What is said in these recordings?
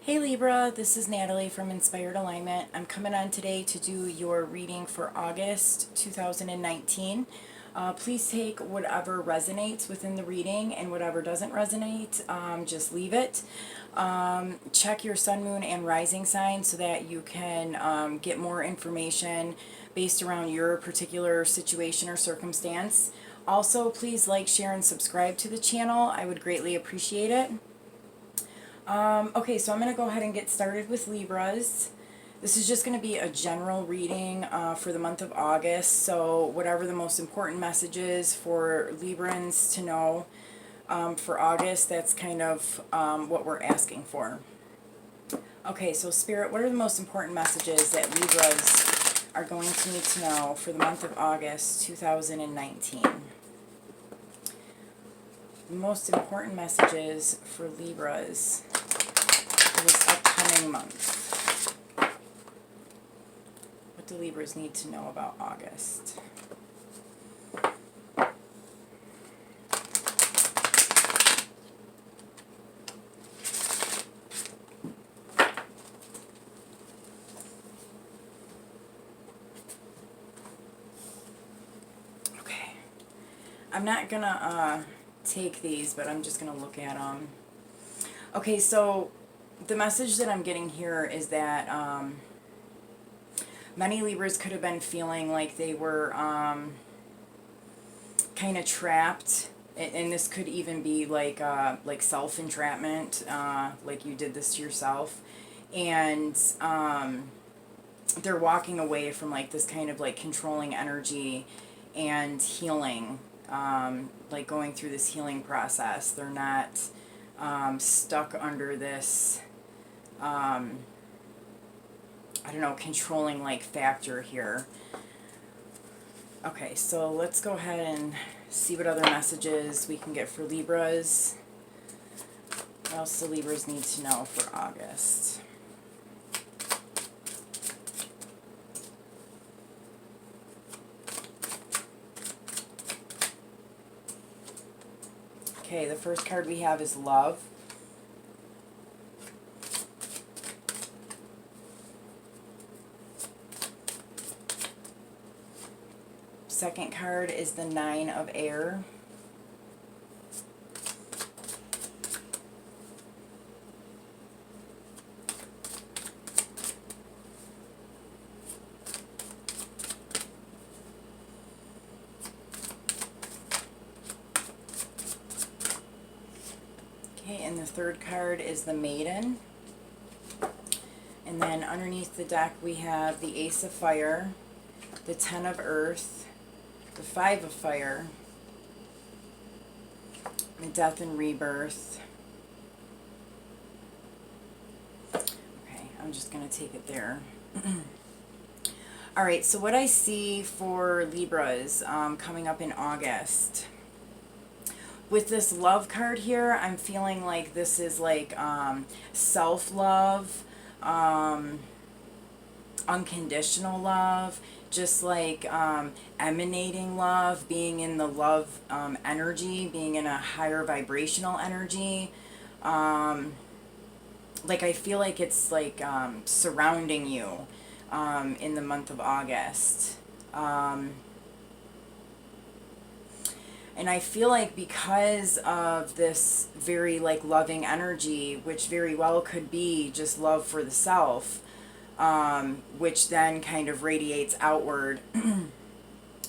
Hey Libra, this is Natalie from Inspired Alignment. I'm coming on today to do your reading for August 2019. Please take whatever resonates within the reading, and whatever doesn't resonate, just leave it. Check your sun, moon, and rising sign so that you can get more information based around your particular situation or circumstance. Also, please like, share, and subscribe to the channel. I would greatly appreciate it. Okay, so I'm going to go ahead and get started with Libras. This is just going to be a general reading for the month of August, so whatever the most important message is for Librans to know for August, that's kind of what we're asking for. Okay, so Spirit, what are the most important messages that Libras are going to need to know for the month of August 2019? The most important messages for Libras for this upcoming month. What do Libras need to know about August? Okay. I'm not gonna take these, but I'm just gonna look at them. Okay, so the message that I'm getting here is that many Libras could have been feeling like they were kind of trapped, and this could even be like self-entrapment, like you did this to yourself, and they're walking away from like this kind of like controlling energy and healing, like going through this healing process. They're not stuck under this I don't know, controlling like factor here. Okay, so let's go ahead and see what other messages we can get for Libras. What else do Libras need to know for August? Okay, the first card we have is Love. Second card is the Nine of Air. Okay, and the third card is the Maiden. And then underneath the deck we have the Ace of Fire, the Ten of Earth, the Five of Fire, the Death and Rebirth. Okay, I'm just going to take it there. Alright, so what I see for Libras coming up in August. With this Love card here, I'm feeling like this is like self-love, unconditional love, just like emanating love, being in the love energy, being in a higher vibrational energy. Like I feel like it's like surrounding you in the month of August. And I feel like because of this very like loving energy, which very well could be just love for the self, which then kind of radiates outward.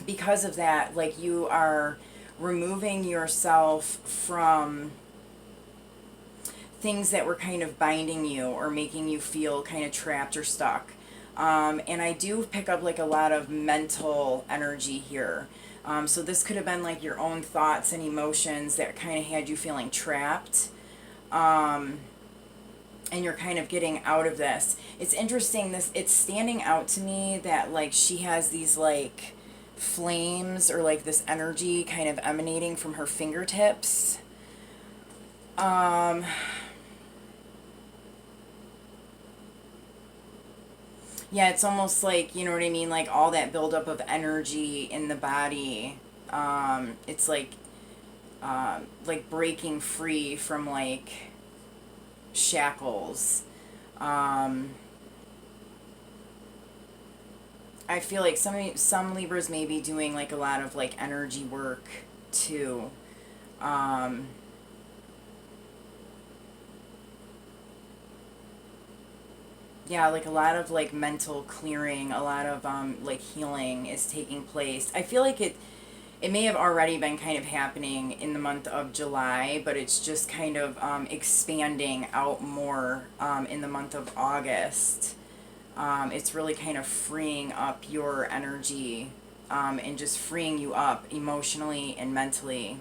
Because of that, like you are removing yourself from things that were kind of binding you or making you feel kind of trapped or stuck. And I do pick up like a lot of mental energy here. So this could have been like your own thoughts and emotions that kind of had you feeling trapped. And you're kind of getting out of this. It's interesting, it's standing out to me that like she has these like flames or like this energy kind of emanating from her fingertips. Yeah, it's almost like, you know what I mean, like all that buildup of energy in the body. It's like breaking free from like shackles. I feel like some Libras may be doing like a lot of like energy work too. Um, yeah, like a lot of like mental clearing, a lot of like healing is taking place. I feel like it may have already been kind of happening in the month of July, but it's just kind of expanding out more in the month of August. It's really kind of freeing up your energy and just freeing you up emotionally and mentally.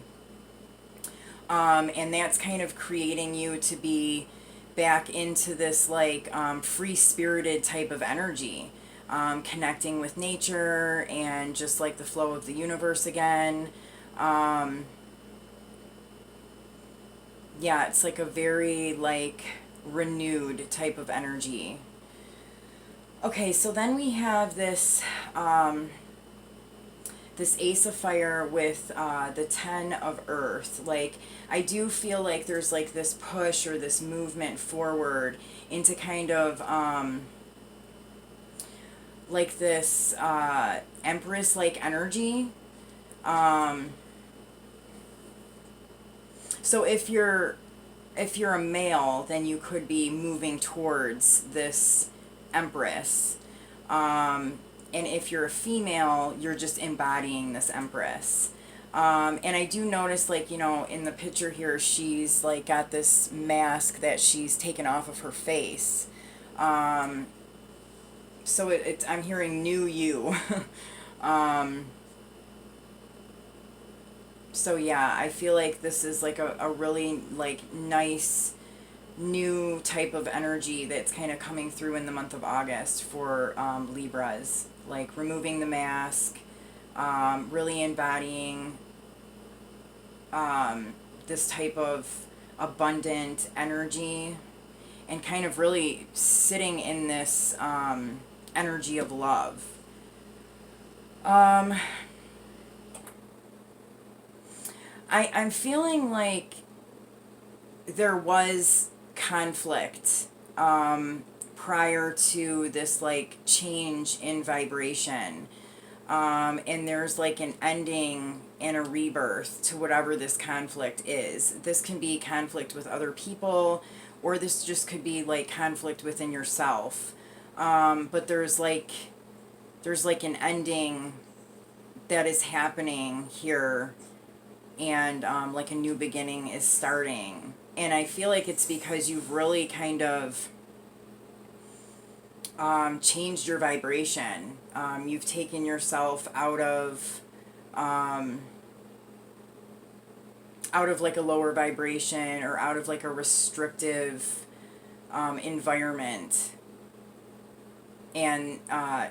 And that's kind of creating you to be back into this like free-spirited type of energy, connecting with nature and just like the flow of the universe again. um, yeah, it's like a very like renewed type of energy. Okay, so then we have this Ace of Fire with the Ten of Earth. Like, I do feel like there's like this push or this movement forward into kind of like this Empress like energy. Um, so if you're a male, then you could be moving towards this Empress. Um, and if you're a female, you're just embodying this Empress. And I do notice, like, you know, in the picture here, she's like got this mask that she's taken off of her face. Um, so I'm hearing new you. um, so yeah, I feel like this is like a really like nice new type of energy that's kind of coming through in the month of August for Libras. Like removing the mask, really embodying this type of abundant energy, and kind of really sitting in this energy of love. Um, I'm feeling like there was conflict prior to this like change in vibration. And there's like an ending and a rebirth to whatever this conflict is. This can be conflict with other people, or this just could be like conflict within yourself. But there's like an ending that is happening here, and like a new beginning is starting. And I feel like it's because you've really kind of changed your vibration. You've taken yourself out of like a lower vibration, or out of like a restrictive environment. And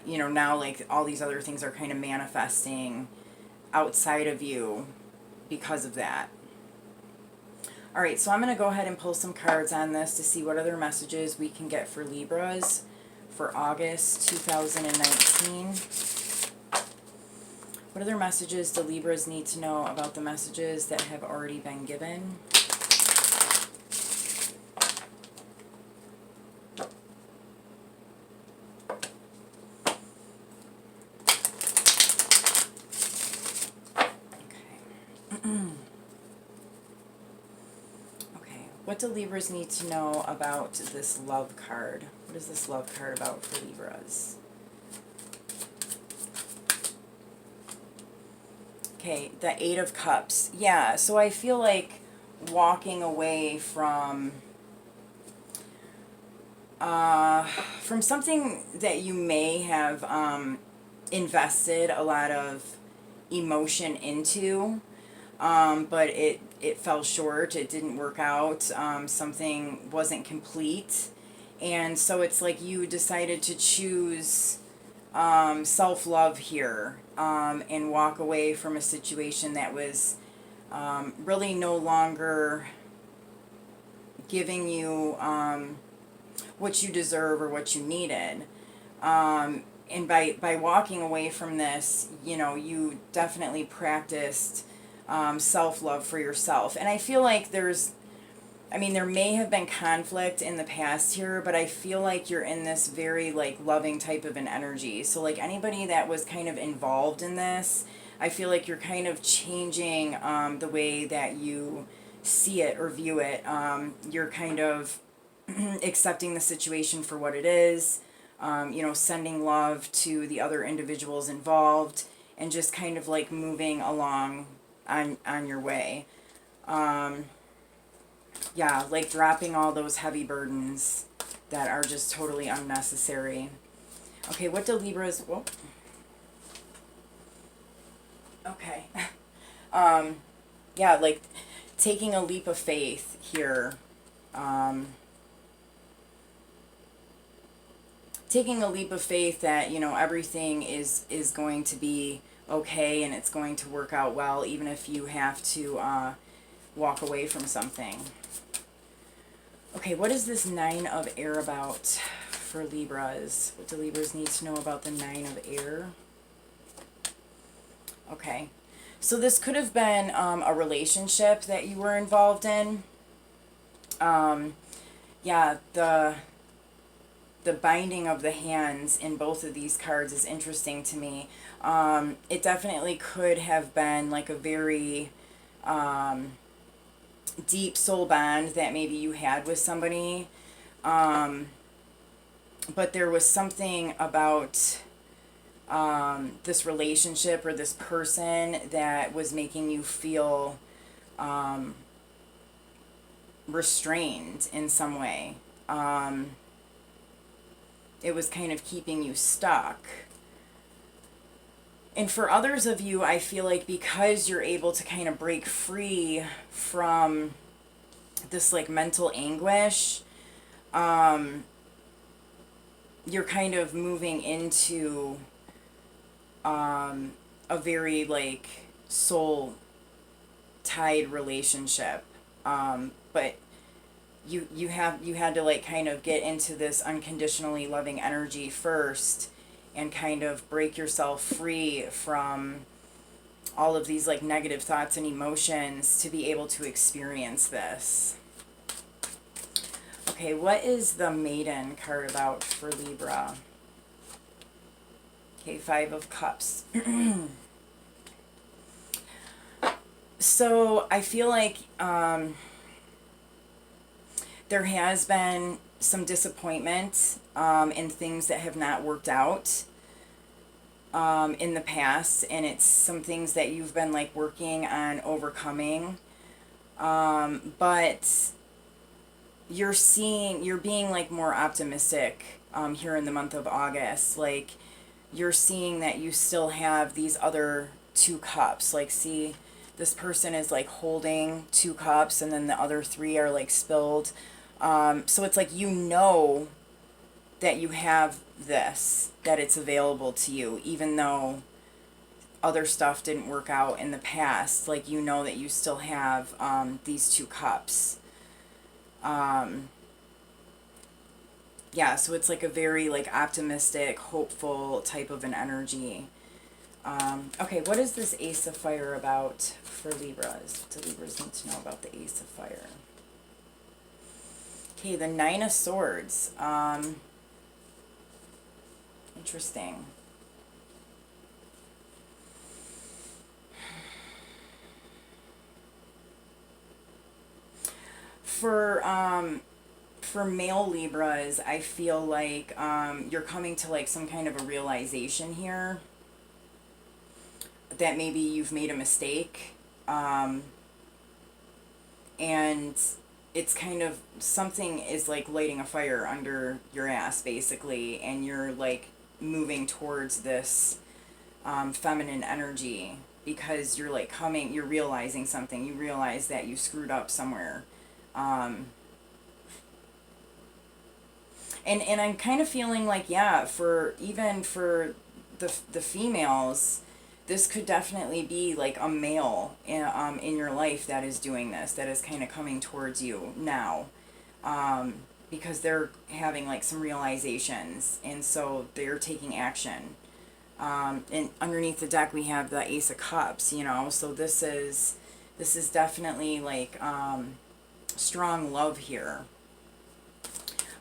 you know, now like all these other things are kind of manifesting outside of you because of that. All right, so I'm going to go ahead and pull some cards on this to see what other messages we can get for Libras for August 2019. What other messages do Libras need to know about the messages that have already been given? What do Libras need to know about this love card? What is this love card about for Libras? Okay, the Eight of Cups. Yeah, so I feel like walking away from something that you may have invested a lot of emotion into. But it fell short, it didn't work out, something wasn't complete, and so it's like you decided to choose self-love here, and walk away from a situation that was really no longer giving you what you deserve or what you needed. And by walking away from this, you know, you definitely practiced self-love for yourself. And I feel like there's I mean, there may have been conflict in the past here, but I feel like you're in this very, like, loving type of an energy. So, like, anybody that was kind of involved in this, I feel like you're kind of changing the way that you see it or view it. You're kind of accepting the situation for what it is, you know, sending love to the other individuals involved, and just kind of, like, moving along on your way. Yeah, like dropping all those heavy burdens that are just totally unnecessary. Okay, what do Libras... Whoa. Okay. Yeah, like taking a leap of faith here. Taking a leap of faith that, you know, everything is going to be okay and it's going to work out well, even if you have to walk away from something. Okay, what is this Nine of Air about for Libras? What do Libras need to know about the Nine of Air? Okay, so this could have been a relationship that you were involved in. Yeah, the binding of the hands in both of these cards is interesting to me. It definitely could have been like a very deep soul bond that maybe you had with somebody. But there was something about this relationship or this person that was making you feel restrained in some way. It was kind of keeping you stuck. And for others of you, I feel like because you're able to kind of break free from this like mental anguish, you're kind of moving into a very like soul tied relationship. But you had to like kind of get into this unconditionally loving energy first and kind of break yourself free from all of these like negative thoughts and emotions to be able to experience this. Okay, what is the Maiden card about for Libra? Okay, Five of Cups. So I feel like there has been some disappointment in things that have not worked out in the past, and it's some things that you've been like working on overcoming, but you're being like more optimistic here in the month of August. Like you're seeing that you still have these other two cups. Like, see, this person is like holding two cups and then the other three are like spilled. So it's like, you know that you have this, that it's available to you, even though other stuff didn't work out in the past. Like, you know that you still have these two cups. Yeah, so it's like a very like optimistic, hopeful type of an energy. Okay, what is this Ace of Fire about for Libras? What do Libras need to know about the Ace of Fire? Okay, the Nine of Swords. Interesting. For male Libras, I feel like you're coming to like some kind of a realization here that maybe you've made a mistake, and it's kind of, something is like lighting a fire under your ass basically, and you're like moving towards this feminine energy because you're like you're realizing something. You realize that you screwed up somewhere. And I'm kind of feeling like, yeah, even for the females, this could definitely be like a male in your life that is doing this, that is kind of coming towards you now, because they're having like some realizations, and so they're taking action. And underneath the deck we have the Ace of Cups, you know, so this is definitely like strong love here.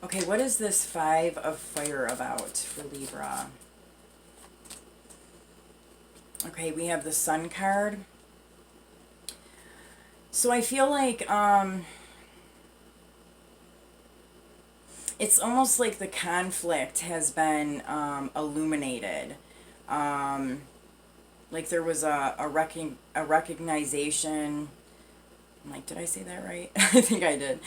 Okay, what is this Five of Fire about for Libra? Okay, we have the Sun card. So I feel like it's almost like the conflict has been illuminated. Like there was a recognition. I'm like, did I say that right? I think I did.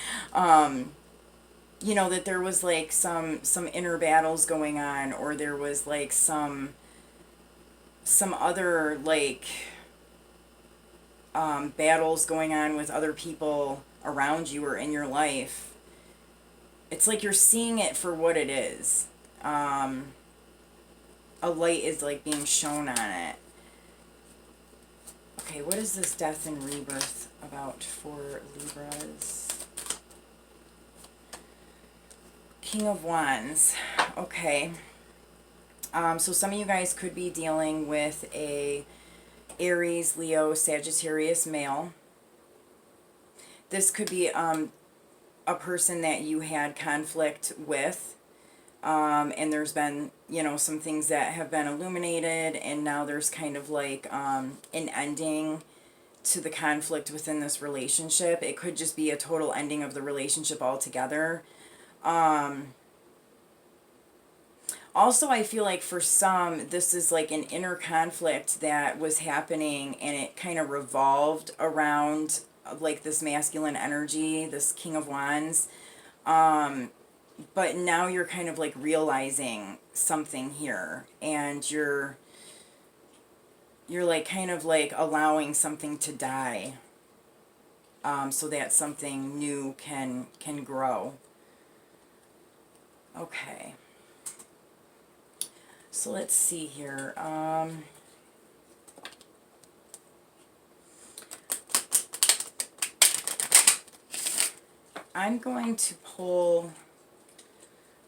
You know, that there was like some inner battles going on, or there was like some other like battles going on with other people around you or in your life. It's like you're seeing it for what it is. A light is like being shown on it. Okay, what is this death and rebirth about for Libras? King of Wands. Okay. So some of you guys could be dealing with a Aries, Leo, Sagittarius male. This could be a person that you had conflict with. And there's been, you know, some things that have been illuminated, and now there's kind of like an ending to the conflict within this relationship. It could just be a total ending of the relationship altogether. Also, I feel like for some, this is like an inner conflict that was happening, and it kind of revolved around like this masculine energy, this King of Wands. But now you're kind of like realizing something here, and you're like kind of like allowing something to die, so that something new can grow. Okay. So let's see here. I'm going to pull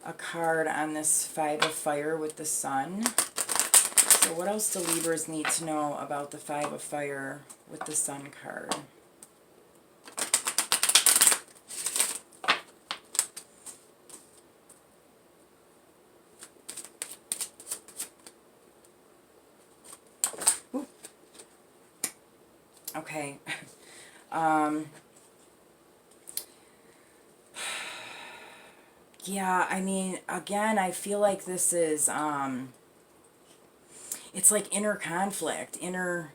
a card on this Five of Fire with the Sun. So what else do Libras need to know about the Five of Fire with the Sun card? Ooh. Okay. Yeah, I mean, again, I feel like this is, it's like inner conflict, inner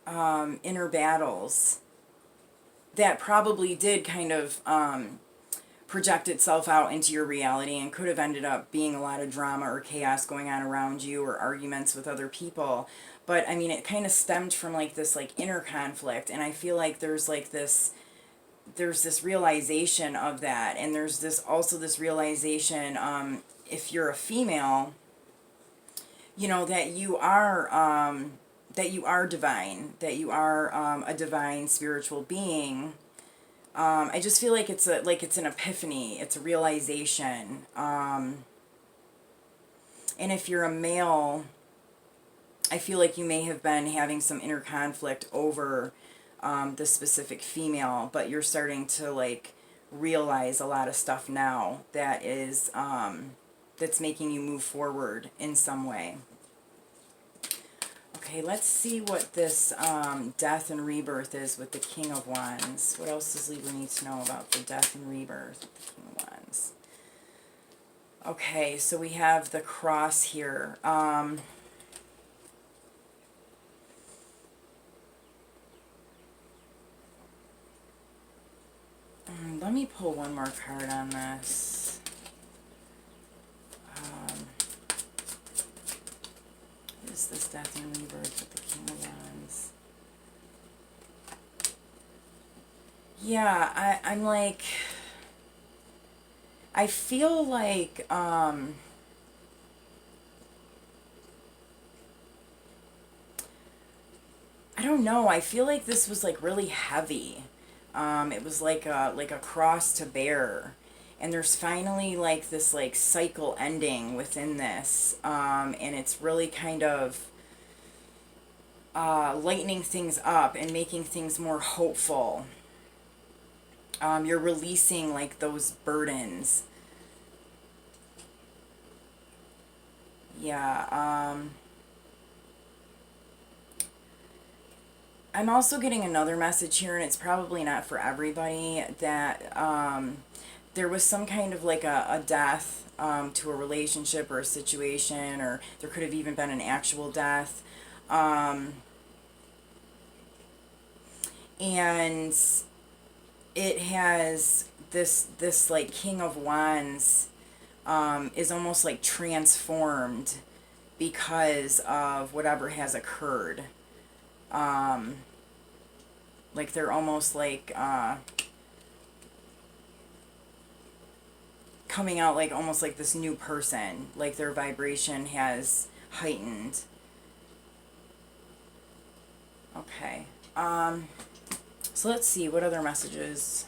battles that probably did kind of project itself out into your reality, and could have ended up being a lot of drama or chaos going on around you, or arguments with other people. But I mean, it kind of stemmed from like this like inner conflict, and I feel like there's this realization of that, and there's this realization, if you're a female, you know, that you are divine, that you are a divine spiritual being. I just feel like it's an epiphany, it's a realization. And if you're a male, I feel like you may have been having some inner conflict over the specific female, but you're starting to like realize a lot of stuff now that is that's making you move forward in some way. Okay, let's see what this death and rebirth is with the King of Wands. What else does Libra need to know about the death and rebirth with the King of Wands? Okay, so we have the Cross here. Let me pull one more card on this. What is this death and rebirth with the King of Wands? Yeah, I'm like, I feel like, I don't know, I feel like this was like really heavy. It was like a cross to bear, and there's finally like this like cycle ending within this, and it's really kind of, lightening things up and making things more hopeful. You're releasing like those burdens. Yeah. I'm also getting another message here, and it's probably not for everybody, that there was some kind of like a death to a relationship or a situation, or there could have even been an actual death. And it has this like King of Wands is almost like transformed because of whatever has occurred. Like they're almost like coming out like almost like this new person, like their vibration has heightened. Okay. So let's see, what other messages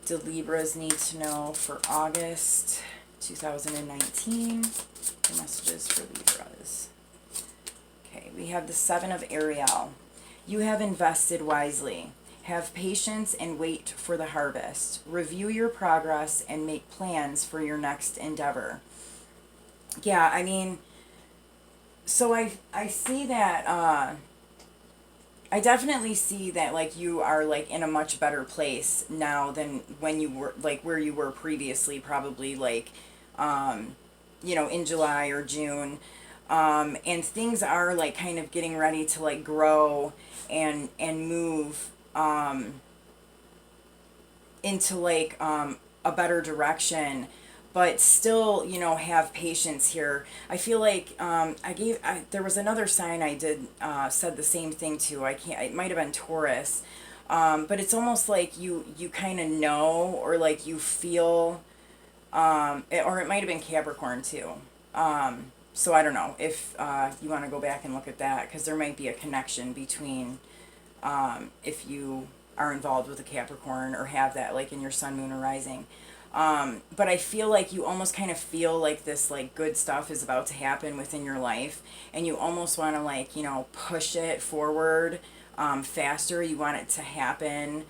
do Libras need to know for August 2019? The messages for Libras. Okay, we have the Seven of Ariel. You have invested wisely. Have patience and wait for the harvest. Review your progress and make plans for your next endeavor. Yeah, I mean, so I see that, I definitely see that like you are like in a much better place now than when you were like where you were previously, probably like, in July or June. And things are like kind of getting ready to like grow and move into like a better direction, but still, have patience here. I feel like there was another sign I did said the same thing to. I can't. It might have been Taurus, but it's almost like you kind of know, or like you feel, or it might have been Capricorn too. So I don't know if you want to go back and look at that, because there might be a connection between if you are involved with a Capricorn or have that like in your sun, moon, or rising. But I feel like you almost kind of feel like this like good stuff is about to happen within your life, and you almost want to like, push it forward faster. You want it to happen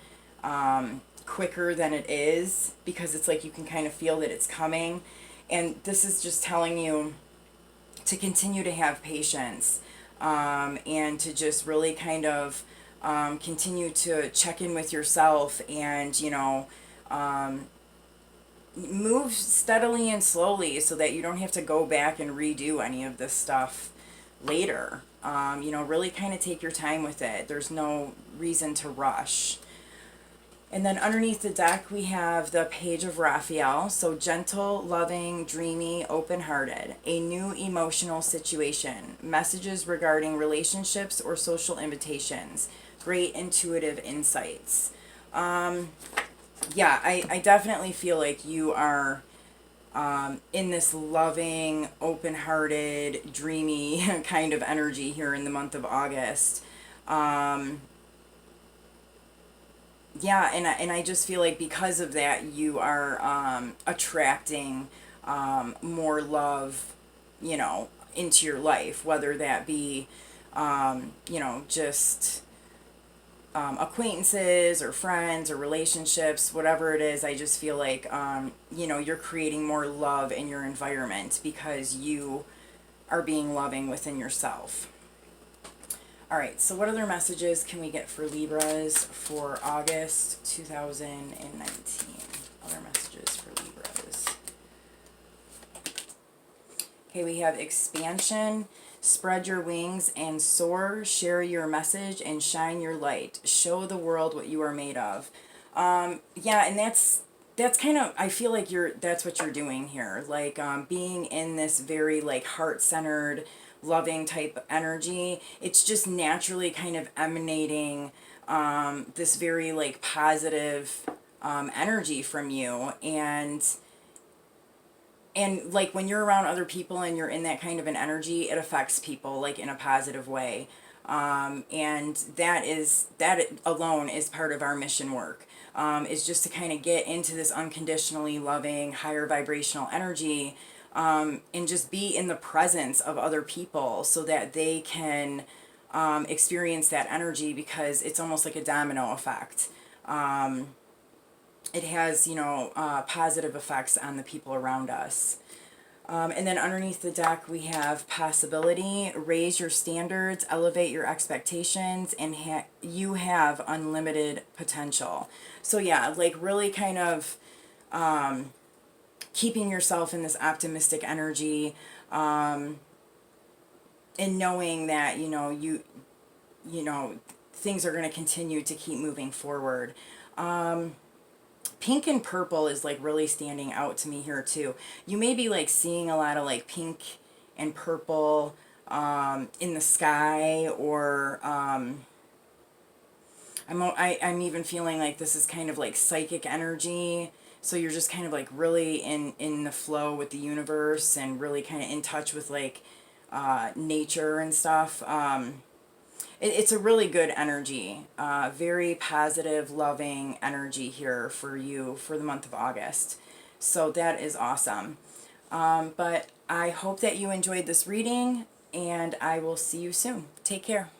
quicker than it is, because it's like you can kind of feel that it's coming. And this is just telling you to continue to have patience, and to just really kind of continue to check in with yourself, and move steadily and slowly, so that you don't have to go back and redo any of this stuff later. Really kind of take your time with it. There's no reason to rush. And then underneath the deck, we have the Page of Raphael. So gentle, loving, dreamy, open-hearted. A new emotional situation. Messages regarding relationships or social invitations. Great intuitive insights. Yeah, I definitely feel like you are in this loving, open-hearted, dreamy kind of energy here in the month of August. Yeah, and I just feel like because of that, you are attracting more love, into your life, whether that be, just acquaintances or friends or relationships, whatever it is. I just feel like, you're creating more love in your environment because you are being loving within yourself. All right, so what other messages can we get for Libras for August 2019? Other messages for Libras. Okay, we have expansion. Spread your wings and soar. Share your message and shine your light. Show the world what you are made of. Yeah, and that's kind of, I feel like that's what you're doing here. Like being in this very like heart-centered, loving type energy. It's just naturally kind of emanating this very like positive energy from you. And like when you're around other people and you're in that kind of an energy, it affects people like in a positive way. And that alone is part of our mission work, is just to kind of get into this unconditionally loving, higher vibrational energy, and just be in the presence of other people so that they can experience that energy, because it's almost like a domino effect. It has, you know, positive effects on the people around us. And then underneath the deck, we have possibility, raise your standards, elevate your expectations, and you have unlimited potential. So yeah, like really kind of keeping yourself in this optimistic energy, and knowing that, you know, you know, things are going to continue to keep moving forward. Pink and purple is like really standing out to me here too. You may be like seeing a lot of like pink and purple in the sky, or I'm even feeling like this is kind of like psychic energy. So you're just kind of like really in the flow with the universe, and really kind of in touch with like nature and stuff. It's a really good energy, very positive, loving energy here for you for the month of August. So that is awesome. But I hope that you enjoyed this reading, and I will see you soon. Take care.